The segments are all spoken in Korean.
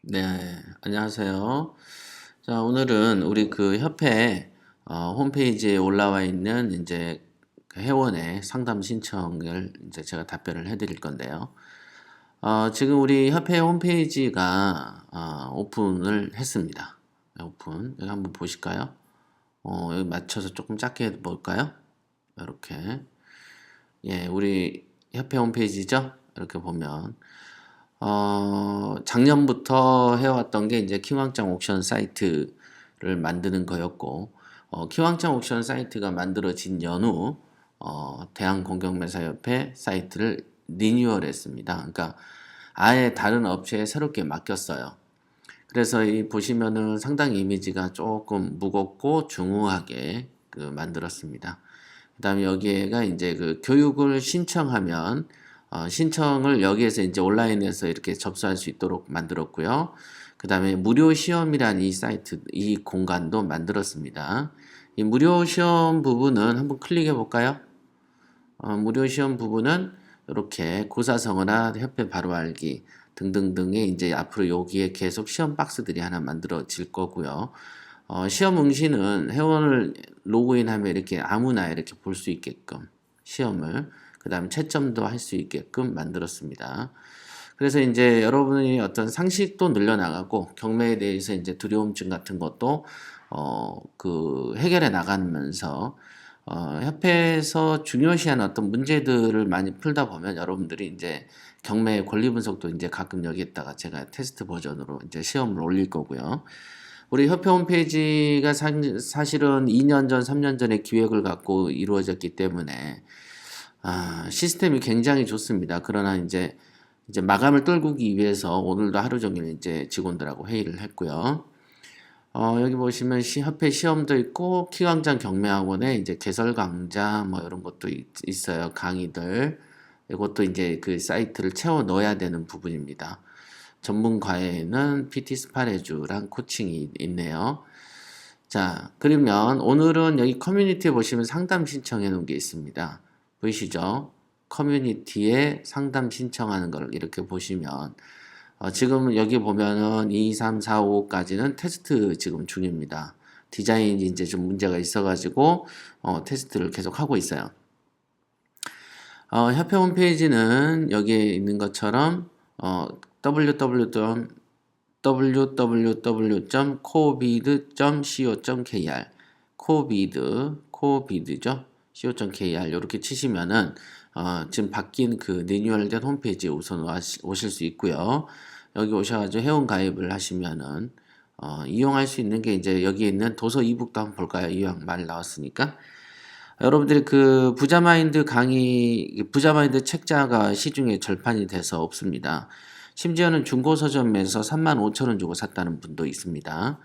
네, 안녕하세요. 자, 오늘은 우리 그 협회 홈페이지에 올라와 있는 이제 그 회원의 상담 신청을 이제 제가 답변을 해드릴 건데요. 지금 우리 협회 홈페이지가 오픈을 했습니다. 오픈. 여기 한번 보실까요? 여기 맞춰서 조금 작게 해볼까요? 이렇게. 예, 우리 협회 홈페이지죠? 이렇게 보면. 작년부터 해왔던 게 이제 키왕짱 옥션 사이트를 만드는 거였고, 키왕짱 옥션 사이트가 만들어진 연후, 대한공경매사협회 사이트를 리뉴얼 했습니다. 그러니까 아예 다른 업체에 새롭게 맡겼어요. 그래서 이 보시면은 상당히 이미지가 조금 무겁고 중후하게 그 만들었습니다. 그 다음에 여기에가 이제 그 교육을 신청하면 신청을 여기에서 이제 온라인에서 이렇게 접수할 수 있도록 만들었고요. 그 다음에 무료 시험이란 이 사이트, 이 공간도 만들었습니다. 이 무료 시험 부분은 한번 클릭해 볼까요? 무료 시험 부분은 이렇게 고사성어나 협회 바로 알기 등등등의 이제 앞으로 여기에 계속 시험 박스들이 하나 만들어질 거고요. 시험 응시는 회원을 로그인하면 이렇게 아무나 이렇게 볼 수 있게끔 시험을 그 다음에 채점도 할 수 있게끔 만들었습니다. 그래서 이제 여러분이 어떤 상식도 늘려나가고 경매에 대해서 이제 두려움증 같은 것도 그 해결해 나가면서 협회에서 중요시한 어떤 문제들을 많이 풀다 보면 여러분들이 이제 경매 권리 분석도 이제 가끔 여기에다가 제가 테스트 버전으로 이제 시험을 올릴 거고요. 우리 협회 홈페이지가 사실은 2년 전, 3년 전에 기획을 갖고 이루어졌기 때문에 시스템이 굉장히 좋습니다. 그러나 이제 마감을 떨구기 위해서 오늘도 하루 종일 이제 직원들하고 회의를 했고요. 여기 보시면 협회 시험도 있고 키강장 경매학원에 이제 개설 강좌 뭐 이런 것도 있어요. 강의들. 이것도 이제 그 사이트를 채워 넣어야 되는 부분입니다. 전문 과외에는 PT 스파레주랑 코칭이 있네요. 자, 그러면 오늘은 여기 커뮤니티에 보시면 상담 신청해 놓은 게 있습니다. 보이시죠? 커뮤니티에 상담 신청하는 걸 이렇게 보시면 지금 여기 보면은 2, 3, 4, 5까지는 테스트 지금 중입니다. 디자인이 이제 좀 문제가 있어가지고 테스트를 계속 하고 있어요. 협회 홈페이지는 여기에 있는 것처럼 www.covid.co.kr covid죠? co.kr 이렇게 치시면은 지금 바뀐 그 리뉴얼된 홈페이지에 우선 오실 수 있고요. 여기 오셔가지고 회원 가입을 하시면은 이용할 수 있는 게 이제 여기 있는 도서 이북도 한번 볼까요? 이왕 말 나왔으니까. 여러분들이 그 부자마인드 강의, 부자마인드 책자가 시중에 절판이 돼서 없습니다. 심지어는 중고 서점에서 35,000원 주고 샀다는 분도 있습니다.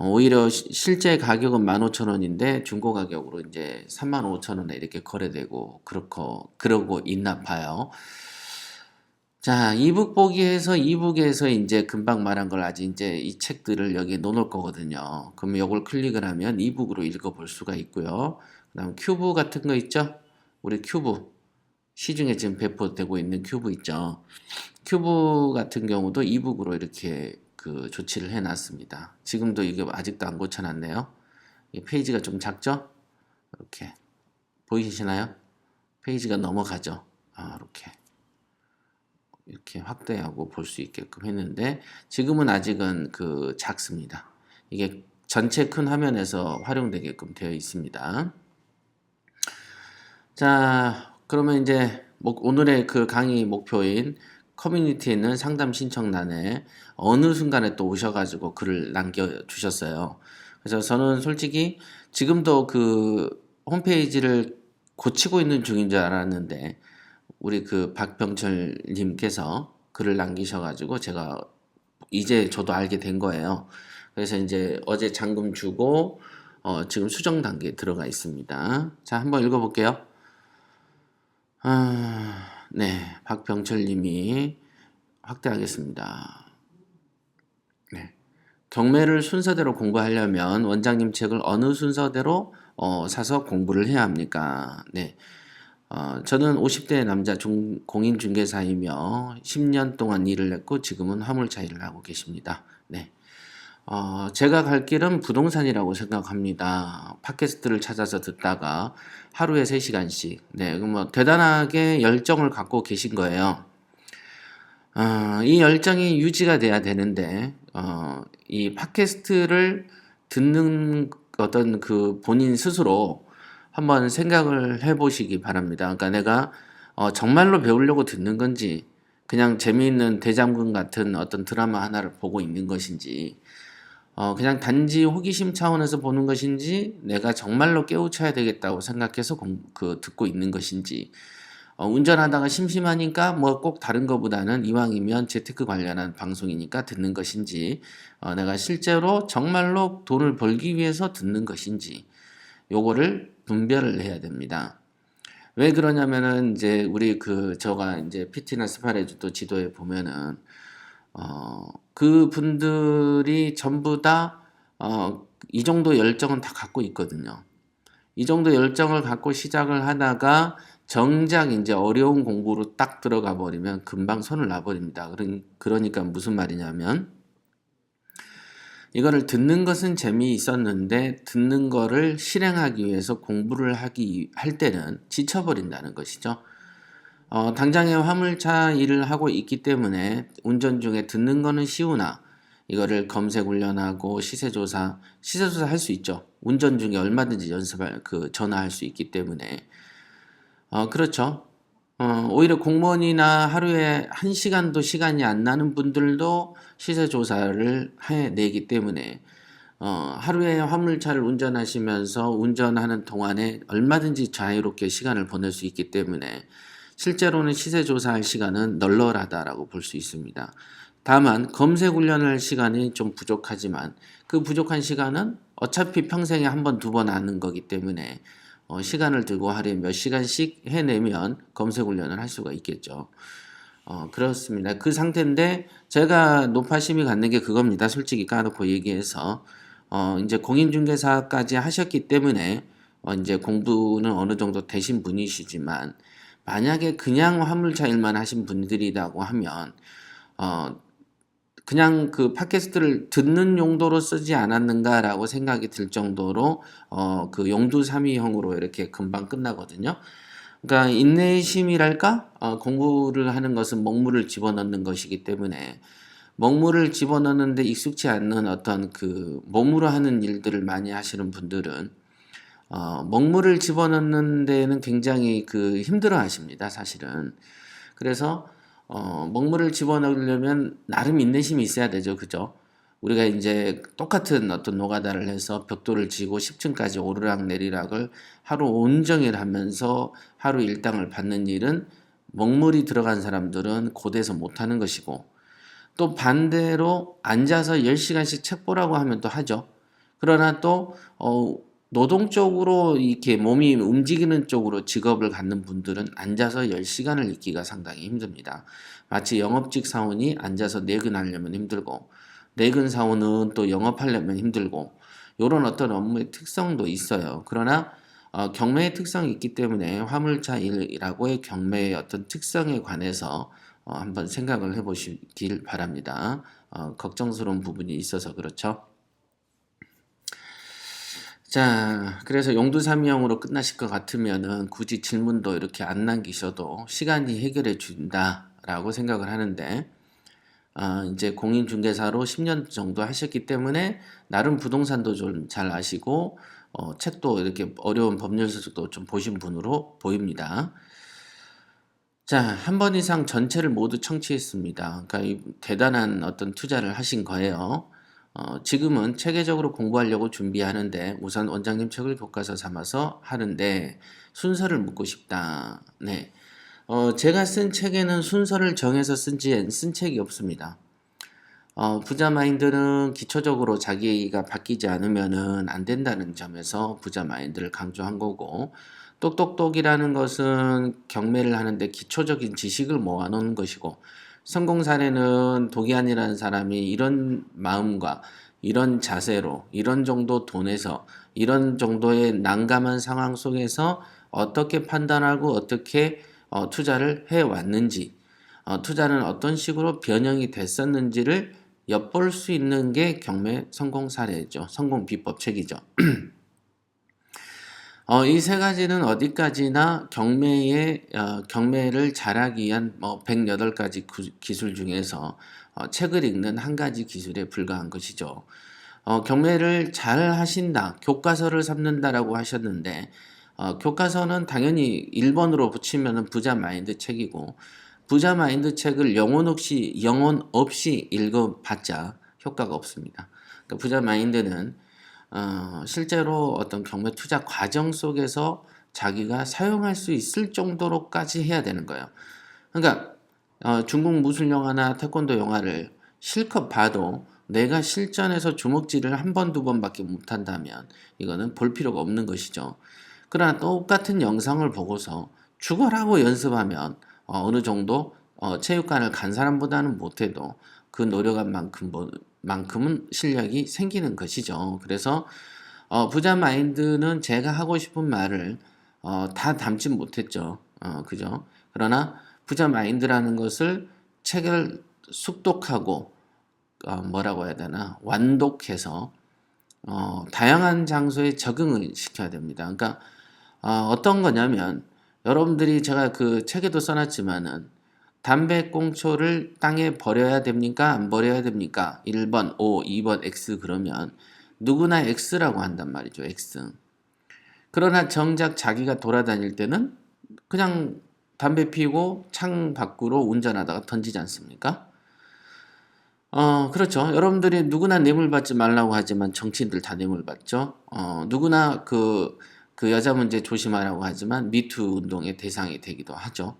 오히려 실제 가격은 15,000원인데 중고 가격으로 이제 35,000원에 이렇게 거래되고 그러고 있나 봐요. 자, 이북 보기에서 이북에서 이제 금방 말한 걸 아직 이제 이 책들을 여기에 넣어놓을 거거든요. 그러면 이걸 클릭을 하면 이북으로 읽어볼 수가 있고요. 그다음 큐브 같은 거 있죠? 우리 큐브 시중에 지금 배포되고 있는 큐브 있죠? 큐브 같은 경우도 이북으로 이렇게 그 조치를 해놨습니다. 지금도 이게 아직도 안 고쳐놨네요. 이 페이지가 좀 작죠? 이렇게 보이시나요? 페이지가 넘어가죠. 이렇게 확대하고 볼 수 있게끔 했는데 지금은 아직은 그 작습니다. 이게 전체 큰 화면에서 활용되게끔 되어 있습니다. 자, 그러면 이제 오늘의 그 강의 목표인 커뮤니티에 있는 상담 신청란에 어느 순간에 또 오셔가지고 글을 남겨주셨어요. 그래서 저는 솔직히 지금도 그 홈페이지를 고치고 있는 중인 줄 알았는데 우리 그 박병철 님께서 글을 남기셔가지고 제가 이제 저도 알게 된 거예요. 그래서 이제 어제 잔금 주고 지금 수정 단계에 들어가 있습니다. 자, 한번 읽어볼게요. 네, 박병철 님이 확대하겠습니다. 네. 경매를 순서대로 공부하려면 원장님 책을 어느 순서대로 사서 공부를 해야 합니까? 네. 저는 50대 남자 공인중개사이며 10년 동안 일을 했고 지금은 화물차 일을 하고 계십니다. 네. 제가 갈 길은 부동산이라고 생각합니다. 팟캐스트를 찾아서 듣다가 하루에 3시간씩, 네, 뭐 대단하게 열정을 갖고 계신 거예요. 이 열정이 유지가 돼야 되는데, 이 팟캐스트를 듣는 어떤 그 본인 스스로 한번 생각을 해보시기 바랍니다. 그러니까 내가 정말로 배우려고 듣는 건지, 그냥 재미있는 대장금 같은 어떤 드라마 하나를 보고 있는 것인지, 그냥 단지 호기심 차원에서 보는 것인지, 내가 정말로 깨우쳐야 되겠다고 생각해서 듣고 있는 것인지, 운전하다가 심심하니까 뭐 꼭 다른 것보다는 이왕이면 재테크 관련한 방송이니까 듣는 것인지, 내가 실제로 정말로 돈을 벌기 위해서 듣는 것인지, 요거를 분별을 해야 됩니다. 왜 그러냐면은 이제 저가 이제 PT나 스파레주도 지도에 보면은 그 분들이 전부 다 이 정도 열정은 다 갖고 있거든요. 이 정도 열정을 갖고 시작을 하다가 정작 이제 어려운 공부로 딱 들어가 버리면 금방 손을 놔버립니다. 그러니까 무슨 말이냐면, 이거를 듣는 것은 재미있었는데 듣는 거를 실행하기 위해서 공부를 할 때는 지쳐버린다는 것이죠. 당장에 화물차 일을 하고 있기 때문에 운전 중에 듣는 거는 쉬우나, 이거를 검색 훈련하고 시세조사 할 수 있죠. 운전 중에 얼마든지 전화할 수 있기 때문에. 그렇죠. 오히려 공무원이나 하루에 1시간도 시간이 안 나는 분들도 시세조사를 해내기 때문에, 하루에 화물차를 운전하시면서 운전하는 동안에 얼마든지 자유롭게 시간을 보낼 수 있기 때문에 실제로는 시세조사할 시간은 널널하다라고 볼 수 있습니다. 다만 검색 훈련할 시간이 좀 부족하지만 그 부족한 시간은 어차피 평생에 한 번, 두 번 하는 거기 때문에 시간을 들고 하루에 몇 시간씩 해내면 검색 훈련을 할 수가 있겠죠. 그렇습니다. 그 상태인데 제가 높아심이 갖는 게 그겁니다. 솔직히 까놓고 얘기해서 이제 공인중개사까지 하셨기 때문에 이제 공부는 어느 정도 되신 분이시지만, 만약에 그냥 화물차 일만 하신 분들이라고 하면 그냥 그 팟캐스트를 듣는 용도로 쓰지 않았는가라고 생각이 들 정도로 그 용두사미형으로 이렇게 금방 끝나거든요. 그러니까 인내심이랄까? 공부를 하는 것은 먹물을 집어넣는 것이기 때문에, 먹물을 집어넣는데 익숙치 않는 어떤 그 몸으로 하는 일들을 많이 하시는 분들은 먹물을 집어넣는 데는 굉장히 그 힘들어 하십니다, 사실은. 그래서 먹물을 집어넣으려면 나름 인내심이 있어야 되죠. 그죠? 우리가 이제 똑같은 어떤 노가다를 해서 벽돌을 지고 10층까지 오르락 내리락을 하루 온종일 하면서 하루 일당을 받는 일은 먹물이 들어간 사람들은 고대에서 못하는 것이고, 또 반대로 앉아서 10시간씩 책 보라고 하면 또 하죠. 그러나 또 노동 쪽으로 이렇게 몸이 움직이는 쪽으로 직업을 갖는 분들은 앉아서 10시간을 있기가 상당히 힘듭니다. 마치 영업직 사원이 앉아서 내근하려면 힘들고, 내근 사원은 또 영업하려면 힘들고, 이런 어떤 업무의 특성도 있어요. 그러나 경매의 특성이 있기 때문에 화물차 일이라고의 경매의 어떤 특성에 관해서 한번 생각을 해보시길 바랍니다. 걱정스러운 부분이 있어서 그렇죠. 자, 그래서 용두사미형으로 끝나실 것 같으면은 굳이 질문도 이렇게 안 남기셔도 시간이 해결해 준다라고 생각을 하는데, 이제 공인중개사로 10년 정도 하셨기 때문에 나름 부동산도 좀 잘 아시고 책도 이렇게 어려운 법률 서적도 좀 보신 분으로 보입니다. 자, 한 번 이상 전체를 모두 청취했습니다. 그러니까 이 대단한 어떤 투자를 하신 거예요. 지금은 체계적으로 공부하려고 준비하는데 우선 원장님 책을 교과서 삼아서 하는데 순서를 묻고 싶다. 네. 제가 쓴 책에는 순서를 정해서 쓴 책이 없습니다. 부자 마인드는 기초적으로 자기가 바뀌지 않으면은 안 된다는 점에서 부자 마인드를 강조한 거고, 똑똑똑이라는 것은 경매를 하는데 기초적인 지식을 모아놓은 것이고, 성공 사례는 도기안이라는 사람이 이런 마음과 이런 자세로 이런 정도 돈에서 이런 정도의 난감한 상황 속에서 어떻게 판단하고 어떻게 투자를 해왔는지, 투자는 어떤 식으로 변형이 됐었는지를 엿볼 수 있는 게 경매 성공 사례죠. 성공 비법 책이죠. 이 세 가지는 어디까지나 경매를 잘하기 위한 108가지 기술 중에서 책을 읽는 한 가지 기술에 불과한 것이죠. 경매를 잘 하신다, 교과서를 삼는다라고 하셨는데, 교과서는 당연히 1번으로 붙이면 부자 마인드 책이고, 부자 마인드 책을 영혼 없이 읽어봤자 효과가 없습니다. 그러니까 부자 마인드는 실제로 어떤 경매 투자 과정 속에서 자기가 사용할 수 있을 정도로까지 해야 되는 거예요. 그러니까 중국 무술 영화나 태권도 영화를 실컷 봐도 내가 실전에서 주먹질을 한 번, 두 번밖에 못한다면 이거는 볼 필요가 없는 것이죠. 그러나 똑같은 영상을 보고서 죽어라고 연습하면 어느 정도 체육관을 간 사람보다는 못해도 그 노력한 만큼은 실력이 생기는 것이죠. 그래서 부자 마인드는 제가 하고 싶은 말을 다 담지 못했죠. 그죠? 그러나 부자 마인드라는 것을 책을 숙독하고 뭐라고 해야 되나 완독해서 다양한 장소에 적응을 시켜야 됩니다. 그러니까 어떤 거냐면 여러분들이 제가 그 책에도 써놨지만은 담배꽁초를 땅에 버려야 됩니까? 안 버려야 됩니까? 1번 O, 2번 X 그러면 누구나 X라고 한단 말이죠. X. 그러나 정작 자기가 돌아다닐 때는 그냥 담배 피우고 창 밖으로 운전하다가 던지지 않습니까? 그렇죠. 여러분들이 누구나 뇌물 받지 말라고 하지만 정치인들 다 뇌물 받죠. 누구나 그 여자 문제 조심하라고 하지만 미투 운동의 대상이 되기도 하죠.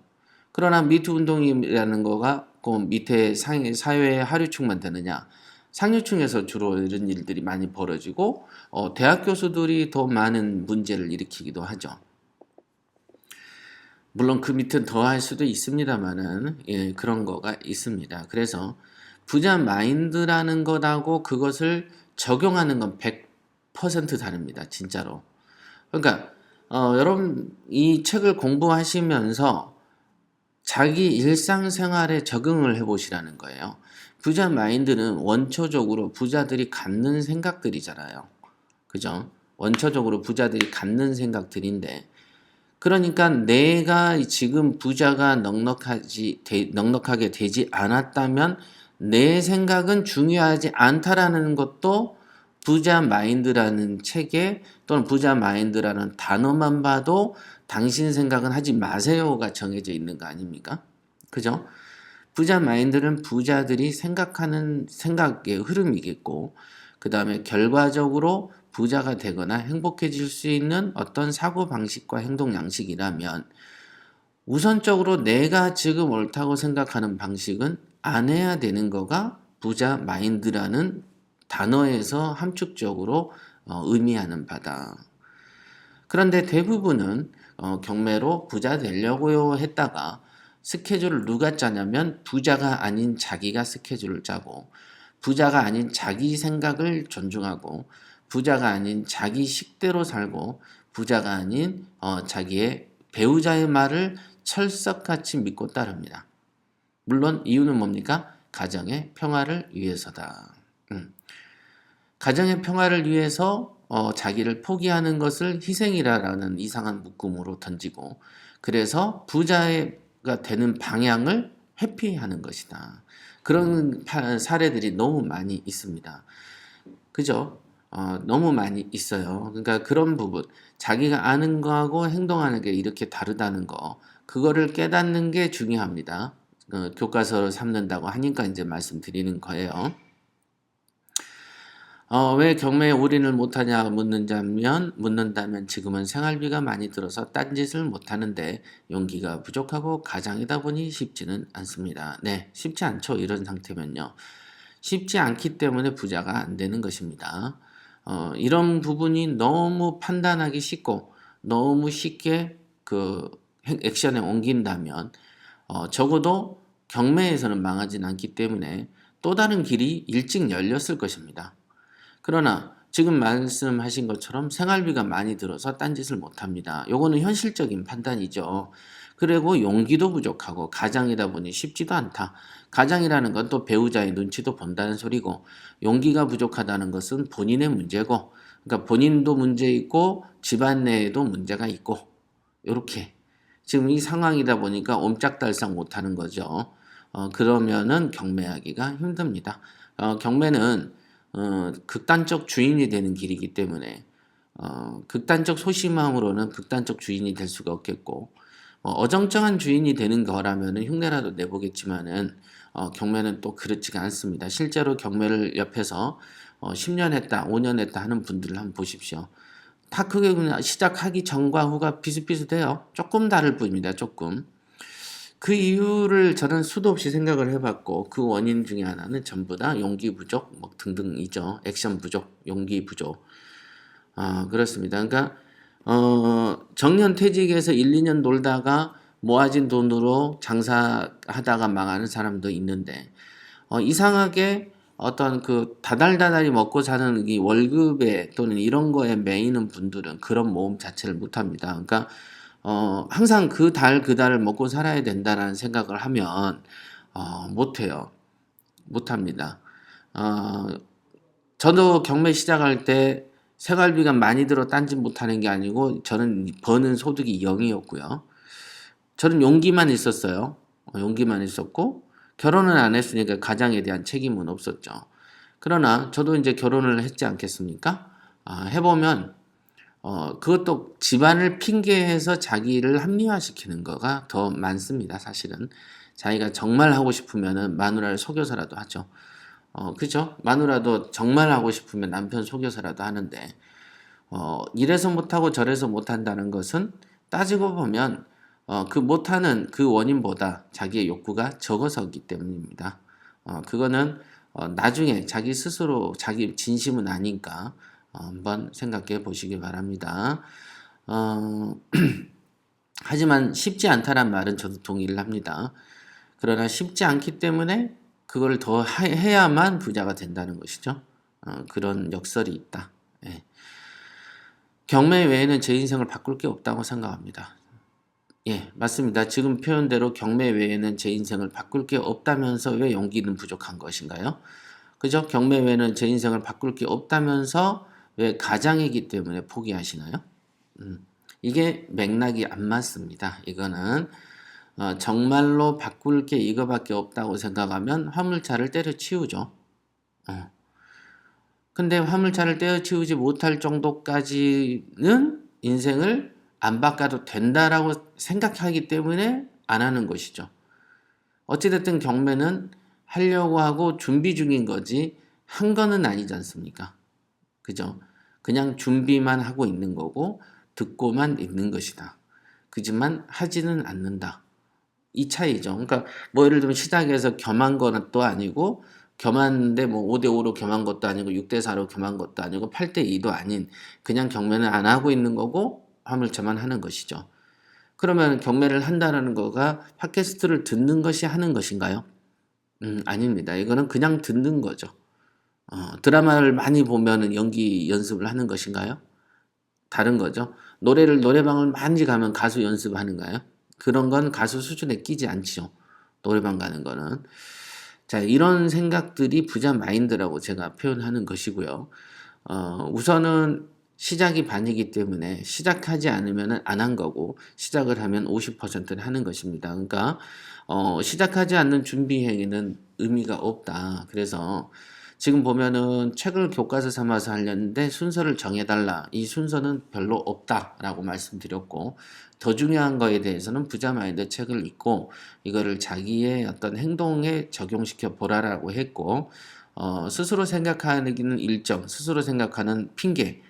그러나 미투 운동이라는 거가 꼭 밑에 사회의 하류층만 되느냐? 상류층에서 주로 이런 일들이 많이 벌어지고 대학 교수들이 더 많은 문제를 일으키기도 하죠. 물론 그 밑은 더 할 수도 있습니다만은 그런 거가 있습니다. 그래서 부자 마인드라는 것하고 그것을 적용하는 건 100% 다릅니다. 진짜로. 그러니까 여러분 이 책을 공부하시면서 자기 일상생활에 적응을 해보시라는 거예요. 부자 마인드는 원초적으로 부자들이 갖는 생각들이잖아요. 그죠? 원초적으로 부자들이 갖는 생각들인데 그러니까 내가 지금 부자가 넉넉하게 되지 않았다면 내 생각은 중요하지 않다라는 것도 부자 마인드라는 책에 또는 부자 마인드라는 단어만 봐도 당신 생각은 하지 마세요가 정해져 있는 거 아닙니까? 그죠? 부자 마인드는 부자들이 생각하는 생각의 흐름이겠고 그 다음에 결과적으로 부자가 되거나 행복해질 수 있는 어떤 사고방식과 행동 양식이라면 우선적으로 내가 지금 옳다고 생각하는 방식은 안 해야 되는 거가 부자 마인드라는 단어에서 함축적으로 의미하는 바다. 그런데 대부분은 경매로 부자 되려고 했다가 스케줄을 누가 짜냐면 부자가 아닌 자기가 스케줄을 짜고 부자가 아닌 자기 생각을 존중하고 부자가 아닌 자기 식대로 살고 부자가 아닌 자기의 배우자의 말을 철석같이 믿고 따릅니다. 물론 이유는 뭡니까? 가정의 평화를 위해서다. 가정의 평화를 위해서 자기를 포기하는 것을 희생이라는 이상한 묶음으로 던지고 그래서 부자가 되는 방향을 회피하는 것이다. 그런 사례들이 너무 많이 있습니다. 그죠? 너무 많이 있어요. 그러니까 그런 부분, 자기가 아는 거하고 행동하는 게 이렇게 다르다는 거, 그거를 깨닫는 게 중요합니다. 교과서를 삼는다고 하니까 이제 말씀드리는 거예요. 왜 경매에 올인을 못하냐 묻는다면 지금은 생활비가 많이 들어서 딴짓을 못하는데 용기가 부족하고 가장이다 보니 쉽지는 않습니다. 네, 쉽지 않죠. 이런 상태면요. 쉽지 않기 때문에 부자가 안 되는 것입니다. 이런 부분이 너무 판단하기 쉽고 너무 쉽게 그 액션에 옮긴다면 적어도 경매에서는 망하진 않기 때문에 또 다른 길이 일찍 열렸을 것입니다. 그러나 지금 말씀하신 것처럼 생활비가 많이 들어서 딴짓을 못합니다. 요거는 현실적인 판단이죠. 그리고 용기도 부족하고 가장이다 보니 쉽지도 않다. 가장이라는 건 또 배우자의 눈치도 본다는 소리고 용기가 부족하다는 것은 본인의 문제고 그러니까 본인도 문제 있고 집안 내에도 문제가 있고 요렇게 지금 이 상황이다 보니까 옴짝달싹 못하는 거죠. 그러면은 경매하기가 힘듭니다. 경매는 극단적 주인이 되는 길이기 때문에 극단적 소심함으로는 극단적 주인이 될 수가 없겠고 어정쩡한 주인이 되는 거라면은 흉내라도 내보겠지만은 경매는 또 그렇지가 않습니다. 실제로 경매를 옆에서 10년 했다, 5년 했다 하는 분들을 한번 보십시오. 다 크게 그냥 시작하기 전과 후가 비슷비슷해요. 조금 다를 뿐입니다. 조금. 그 이유를 저는 수도 없이 생각을 해봤고 그 원인 중에 하나는 전부 다 용기 부족 뭐 등등이죠. 액션 부족, 용기 부족. 그렇습니다. 그러니까 정년퇴직에서 1, 2년 놀다가 모아진 돈으로 장사하다가 망하는 사람도 있는데 이상하게 어떤 그 다달다달이 먹고 사는 이 월급에 또는 이런 거에 매이는 분들은 그런 모험 자체를 못합니다. 그러니까 항상 그 달을 먹고 살아야 된다라는 생각을 하면 못해요. 못합니다. 저도 경매 시작할 때 생활비가 많이 들어 딴짓 못하는 게 아니고 저는 버는 소득이 0이었고요. 저는 용기만 있었어요. 용기만 있었고 결혼은 안 했으니까 가장에 대한 책임은 없었죠. 그러나 저도 이제 결혼을 했지 않겠습니까? 해보면 그것도 집안을 핑계해서 자기를 합리화시키는 거가 더 많습니다. 사실은 자기가 정말 하고 싶으면은 마누라를 속여서라도 하죠. 그죠? 마누라도 정말 하고 싶으면 남편 속여서라도 하는데 이래서 못하고 저래서 못한다는 것은 따지고 보면 그 못하는 그 원인보다 자기의 욕구가 적어서기 때문입니다. 그거는 나중에 자기 스스로 자기 진심은 아니까 한번 생각해 보시기 바랍니다. 하지만 쉽지 않다란 말은 저도 동의를 합니다. 그러나 쉽지 않기 때문에 그걸 더 해야만 부자가 된다는 것이죠. 그런 역설이 있다. 예. 경매 외에는 제 인생을 바꿀 게 없다고 생각합니다. 예, 맞습니다. 지금 표현대로 경매 외에는 제 인생을 바꿀 게 없다면서 왜 용기는 부족한 것인가요? 그죠? 경매 외에는 제 인생을 바꿀 게 없다면서 왜 가장이기 때문에 포기하시나요? 이게 맥락이 안 맞습니다. 이거는 정말로 바꿀 게 이거밖에 없다고 생각하면 화물차를 때려치우죠. 근데 화물차를 때려치우지 못할 정도까지는 인생을 안 바꿔도 된다라고 생각하기 때문에 안 하는 것이죠. 어찌됐든 경매는 하려고 하고 준비 중인 거지 한 거는 아니지 않습니까? 그죠? 그냥 준비만 하고 있는 거고 듣고만 있는 것이다. 그지만 하지는 않는다. 이 차이죠. 그러니까 뭐 예를 들면 시작해서 겸한 거는 또 아니고 겸한데 뭐 5대5로 겸한 것도 아니고 6대4로 겸한 것도 아니고 8대2도 아닌 그냥 경매는 안 하고 있는 거고 화물차만 하는 것이죠. 그러면 경매를 한다는 거가 팟캐스트를 듣는 것이 하는 것인가요? 아닙니다. 이거는 그냥 듣는 거죠. 드라마를 많이 보면은 연기 연습을 하는 것인가요? 다른 거죠. 노래방을 많이 가면 가수 연습하는가요? 그런 건 가수 수준에 끼지 않죠. 노래방 가는 거는. 자, 이런 생각들이 부자 마인드라고 제가 표현하는 것이고요. 우선은 시작이 반이기 때문에 시작하지 않으면 안 한 거고 시작을 하면 50%를 하는 것입니다. 그러니까 시작하지 않는 준비 행위는 의미가 없다. 그래서 지금 보면은 책을 교과서 삼아서 하려는데 순서를 정해달라. 이 순서는 별로 없다라고 말씀드렸고 더 중요한 거에 대해서는 부자 마인드 책을 읽고 이거를 자기의 어떤 행동에 적용시켜 보라라고 했고 스스로 생각하는 일정, 스스로 생각하는 핑계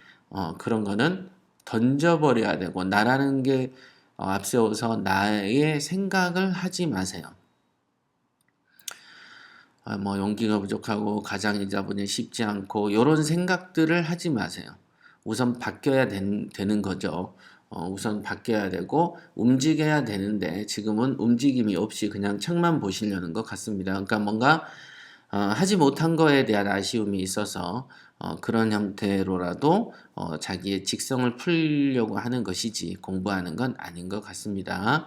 그런 거는 던져버려야 되고 나라는 게 앞세워서 나의 생각을 하지 마세요. 뭐 용기가 부족하고 가장이자 보니 쉽지 않고 이런 생각들을 하지 마세요. 우선 바뀌어야 되는 거죠. 우선 바뀌어야 되고 움직여야 되는데 지금은 움직임이 없이 그냥 책만 보시려는 것 같습니다. 그러니까 뭔가 하지 못한 거에 대한 아쉬움이 있어서 그런 형태로라도 자기의 직성을 풀려고 하는 것이지 공부하는 건 아닌 것 같습니다.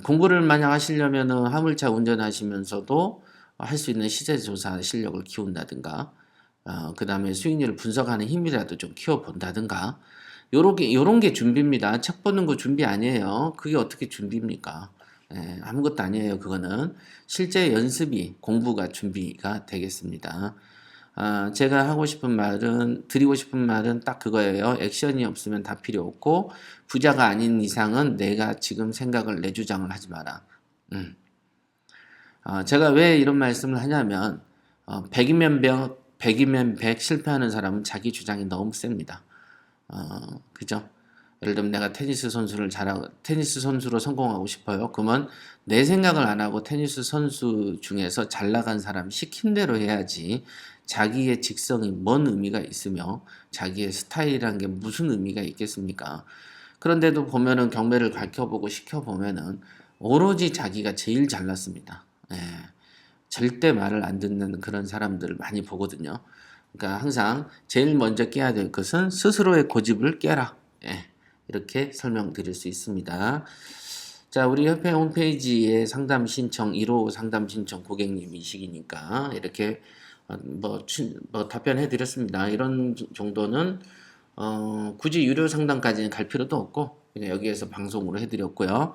공부를 만약 하시려면은 화물차 운전하시면서도 할 수 있는 시세조사 실력을 키운다든가, 그 다음에 수익률을 분석하는 힘이라도 좀 키워본다든가, 요런 게 준비입니다. 책 보는 거 준비 아니에요. 그게 어떻게 준비입니까? 예, 아무것도 아니에요. 그거는 실제 연습이 공부가 준비가 되겠습니다. 제가 드리고 싶은 말은 딱 그거예요. 액션이 없으면 다 필요 없고, 부자가 아닌 이상은 내가 지금 생각을 내 주장을 하지 마라. 제가 왜 이런 말씀을 하냐면, 100이면 100 실패하는 사람은 자기 주장이 너무 셉니다. 그죠? 예를 들면 내가 테니스 선수로 성공하고 싶어요. 그러면 내 생각을 안 하고 테니스 선수 중에서 잘 나간 사람이 시킨 대로 해야지 자기의 직성이 뭔 의미가 있으며 자기의 스타일이란 게 무슨 의미가 있겠습니까? 그런데도 보면은 경매를 밝혀보고 시켜보면은 오로지 자기가 제일 잘났습니다. 예, 절대 말을 안 듣는 그런 사람들을 많이 보거든요. 그러니까 항상 제일 먼저 깨야 될 것은 스스로의 고집을 깨라. 예, 이렇게 설명드릴 수 있습니다. 자, 우리 협회 홈페이지에 상담 신청, 1호 상담 신청 고객님이시기니까 이렇게 답변해 드렸습니다. 이런 정도는 굳이 유료 상담까지는 갈 필요도 없고 그냥 여기에서 방송으로 해드렸고요.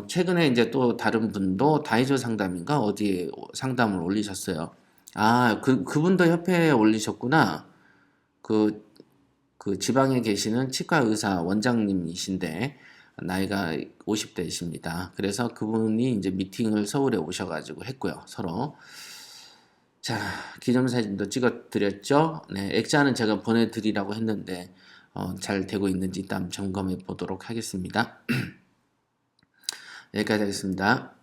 최근에 이제 또 다른 분도 다이조 상담인가 어디에 상담을 올리셨어요. 그분도 협회에 올리셨구나. 그 지방에 계시는 치과 의사 원장님이신데 나이가 50대이십니다. 그래서 그분이 이제 미팅을 서울에 오셔가지고 했고요. 서로. 자, 기념사진도 찍어드렸죠. 네, 액자는 제가 보내드리라고 했는데 잘 되고 있는지 일단 점검해 보도록 하겠습니다. 여기까지 하겠습니다.